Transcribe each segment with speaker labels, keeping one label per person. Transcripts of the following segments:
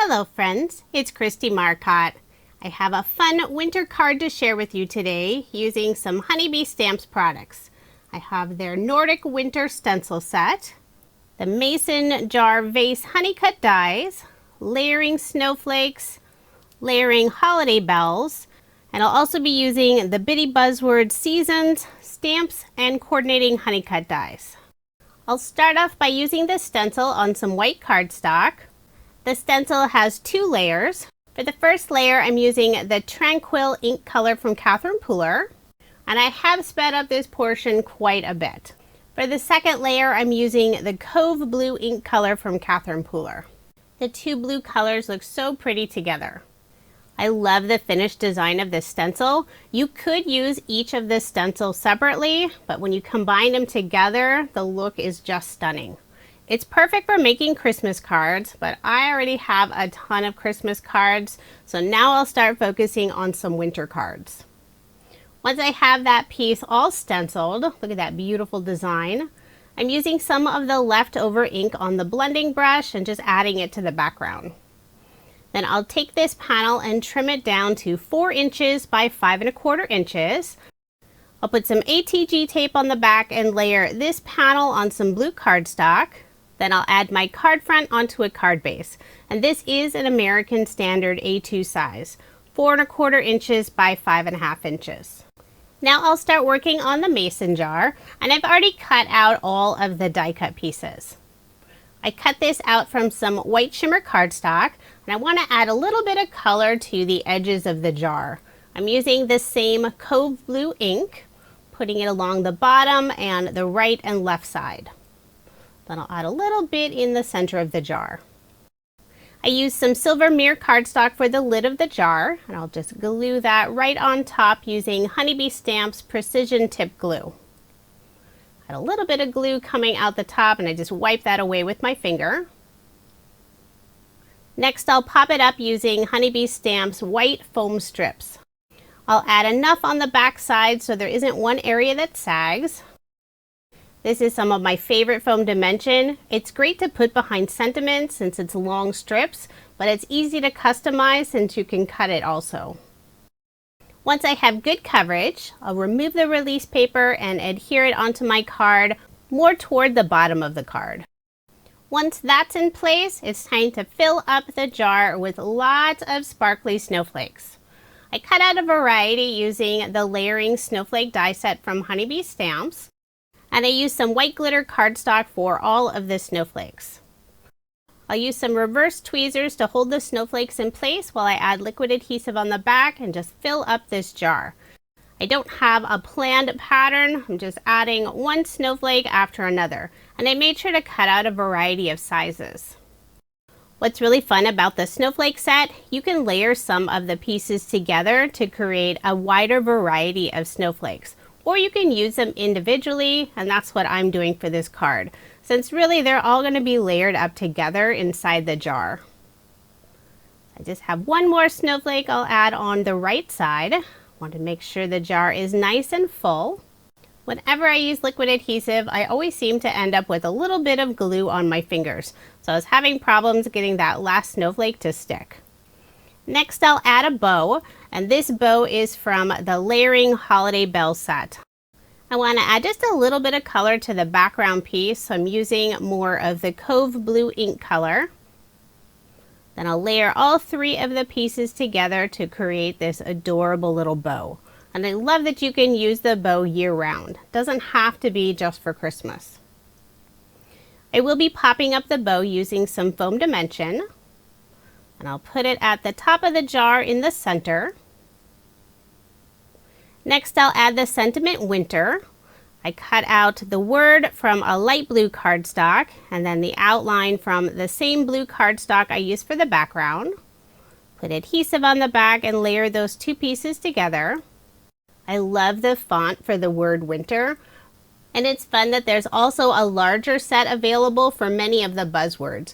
Speaker 1: Hello friends, it's Kristie Marcotte. I have a fun winter card to share with you today using some Honeybee Stamps products. I have their Nordic Winter Stencil Set, the Mason Jar Vase Honeycut dies, layering snowflakes, layering holiday bells, and I'll also be using the Bitty Buzzwords seasons, stamps, and coordinating honeycut dies. I'll start off by using this stencil on some white cardstock. The stencil has two layers. For the first layer, I'm using the Tranquil ink color from Catherine Pooler, and I have sped up this portion quite a bit. For the second layer, I'm using the Cove Blue ink color from Catherine Pooler. The two blue colors look so pretty together. I love the finished design of this stencil. You could use each of the stencils separately, but when you combine them together, the look is just stunning. It's perfect for making Christmas cards, but I already have a ton of Christmas cards, so now I'll start focusing on some winter cards. Once I have that piece all stenciled, look at that beautiful design, I'm using some of the leftover ink on the blending brush and just adding it to the background. Then I'll take this panel and trim it down to 4 inches by 5 1/4 inches. I'll put some ATG tape on the back and layer this panel on some blue cardstock. Then I'll add my card front onto a card base. And this is an American Standard A2 size, 4 1/4 inches by 5 1/2 inches. Now I'll start working on the mason jar, and I've already cut out all of the die cut pieces. I cut this out from some white shimmer cardstock, and I want to add a little bit of color to the edges of the jar. I'm using the same Cove Blue ink, putting it along the bottom and the right and left side. Then I'll add a little bit in the center of the jar. I used some silver mirror cardstock for the lid of the jar, and I'll just glue that right on top using Honeybee Stamps Precision Tip Glue. Add a little bit of glue coming out the top, and I just wipe that away with my finger. Next, I'll pop it up using Honeybee Stamps white foam strips. I'll add enough on the back side so there isn't one area that sags. This is some of my favorite foam dimension. It's great to put behind sentiments since it's long strips, but it's easy to customize since you can cut it also. Once I have good coverage, I'll remove the release paper and adhere it onto my card more toward the bottom of the card. Once that's in place, it's time to fill up the jar with lots of sparkly snowflakes. I cut out a variety using the layering snowflake die set from Honeybee Stamps, and I used some white glitter cardstock for all of the snowflakes. I'll use some reverse tweezers to hold the snowflakes in place while I add liquid adhesive on the back and just fill up this jar. I don't have a planned pattern, I'm just adding one snowflake after another, and I made sure to cut out a variety of sizes. What's really fun about the snowflake set, you can layer some of the pieces together to create a wider variety of snowflakes. Or you can use them individually, and that's what I'm doing for this card, since really they're all going to be layered up together inside the jar. I just have one more snowflake I'll add on the right side. I want to make sure the jar is nice and full. Whenever I use liquid adhesive, I always seem to end up with a little bit of glue on my fingers, so I was having problems getting that last snowflake to stick. Next, I'll add a bow, and this bow is from the Layering Holiday Bell set. I want to add just a little bit of color to the background piece, so I'm using more of the Cove Blue ink color. Then I'll layer all 3 of the pieces together to create this adorable little bow. And I love that you can use the bow year-round. It doesn't have to be just for Christmas. I will be popping up the bow using some foam dimension. And I'll put it at the top of the jar in the center. Next, I'll add the sentiment Winter. I cut out the word from a light blue cardstock and then the outline from the same blue cardstock I used for the background. Put adhesive on the back and layer those 2 pieces together. I love the font for the word Winter, and it's fun that there's also a larger set available for many of the buzzwords.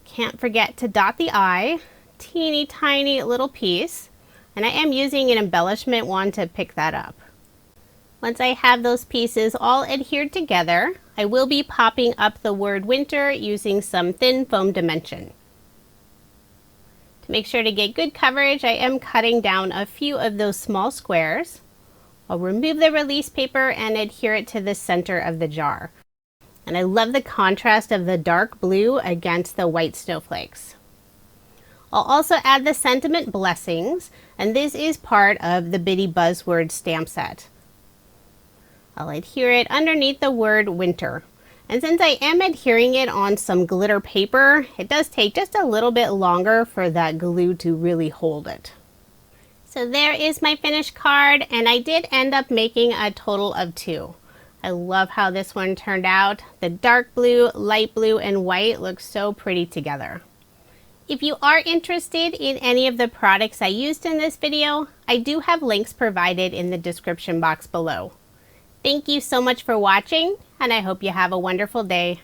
Speaker 1: Can't forget to dot the I, teeny tiny little piece, and I am using an embellishment wand to pick that up. Once I have those pieces all adhered together, I will be popping up the word winter using some thin foam dimension. To make sure to get good coverage, I am cutting down a few of those small squares. I'll remove the release paper and adhere it to the center of the jar. And I love the contrast of the dark blue against the white snowflakes. I'll also add the sentiment blessings, and this is part of the Bitty Buzzwords stamp set. I'll adhere it underneath the word winter. And since I am adhering it on some glitter paper, it does take just a little bit longer for that glue to really hold it. So there is my finished card, and I did end up making a total of 2. I love how this one turned out. The dark blue, light blue, and white look so pretty together. If you are interested in any of the products I used in this video, I do have links provided in the description box below. Thank you so much for watching, and I hope you have a wonderful day.